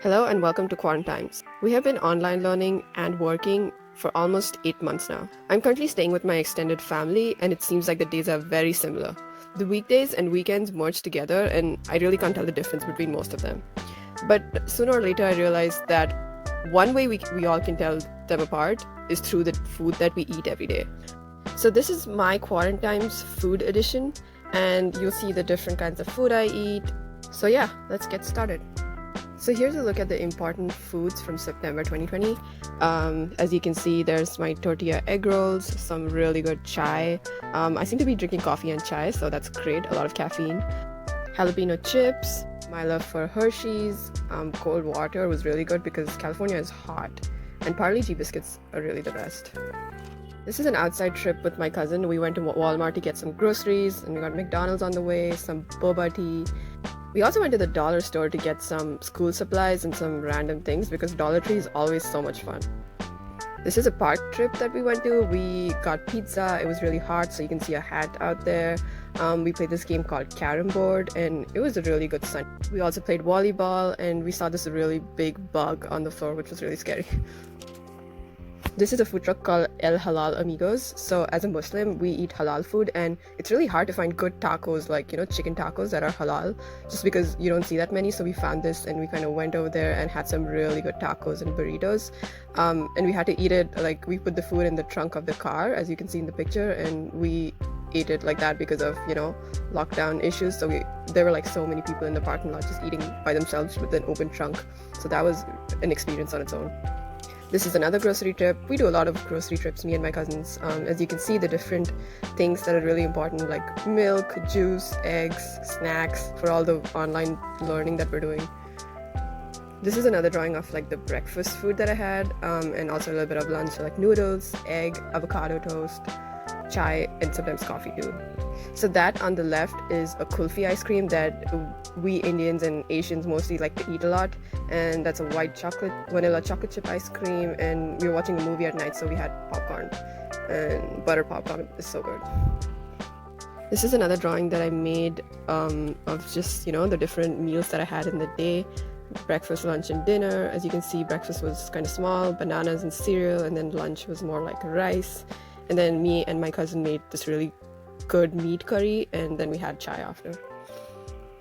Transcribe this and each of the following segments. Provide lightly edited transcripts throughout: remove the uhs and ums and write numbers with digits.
Hello and welcome to Quaran-Times. We have been online learning and working for almost 8 months now. I'm currently staying with my extended family and it seems like the days are very similar. The weekdays and weekends merge together and I really can't tell the difference between most of them. But sooner or later I realized that one way we all can tell them apart is through the food that we eat every day. So this is my Quaran-Times food edition and you'll see the different kinds of food I eat. So yeah, let's get started. So here's a look at the important foods from September 2020. As you can see, there's my tortilla egg rolls, some really good chai. I seem to be drinking coffee and chai, so that's great, a lot of caffeine. Jalapeno chips, my love for Hershey's, cold water was really good because California is hot, and Parle-G biscuits are really the best. This is an outside trip with my cousin. We went to Walmart to get some groceries, and we got McDonald's on the way, some boba tea. We also went to the dollar store to get some school supplies and some random things because Dollar Tree is always so much fun. This is a park trip that we went to. We got pizza. It was really hot, so you can see a hat out there. We played this game called Carom Board, and it was a really good sun. We also played volleyball, and we saw this really big bug on the floor, which was really scary. This is a food truck called El Halal Amigos. So as a Muslim, we eat halal food and it's really hard to find good tacos like, chicken tacos that are halal just because you don't see that many. So we found this and we kind of went over there and had some really good tacos and burritos. And we had to eat it, like we put the food in the trunk of the car, as you can see in the picture, and we ate it like that because of, lockdown issues. So there were like so many people in the parking lot just eating by themselves with an open trunk. So that was an experience on its own. This is another grocery trip. We do a lot of grocery trips, me and my cousins. As you can see, the different things that are really important like milk, juice, eggs, snacks for all the online learning that we're doing. This is another drawing of like the breakfast food that I had and also a little bit of lunch, so like noodles, egg, avocado toast, chai, and sometimes coffee too. So that on the left is a kulfi ice cream that we Indians and Asians mostly like to eat a lot, and that's a white vanilla chocolate chip ice cream, and we were watching a movie at night, so we had popcorn, and butter popcorn is so good. This is another drawing that I made of just, the different meals that I had in the day. Breakfast, lunch, and dinner. As you can see, breakfast was kind of small, bananas and cereal, and then lunch was more like rice. And then me and my cousin made this really good meat curry, and then we had chai after.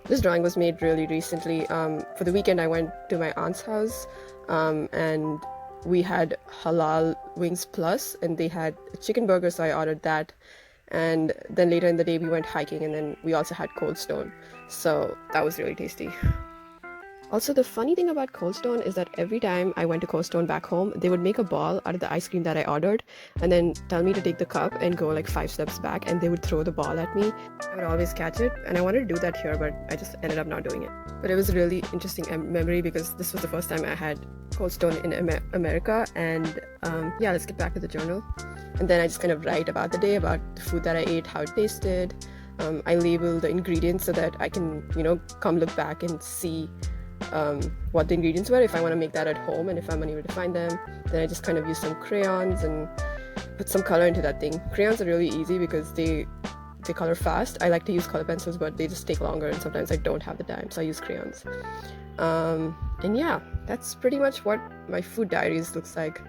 This drawing was made really recently. For the weekend, I went to my aunt's house, and we had halal wings plus, and they had a chicken burger, so I ordered that. And then later in the day, we went hiking, and then we also had Cold Stone, so that was really tasty. Also, the funny thing about Cold Stone is that every time I went to Cold Stone back home, they would make a ball out of the ice cream that I ordered and then tell me to take the cup and go like 5 steps back, and they would throw the ball at me. I would always catch it, and I wanted to do that here, but I just ended up not doing it. But it was a really interesting memory because this was the first time I had Cold Stone in America, and yeah, let's get back to the journal. And then I just kind of write about the day, about the food that I ate, how it tasted. I label the ingredients so that I can, come look back and see what the ingredients were if I want to make that at home, and if I'm unable to find them, then I just kind of use some crayons and put some color into that thing. Crayons are really easy because they color fast. I like to use color pencils, but they just take longer, and sometimes I don't have the time, so I use crayons. And yeah, that's pretty much what my food diaries looks like.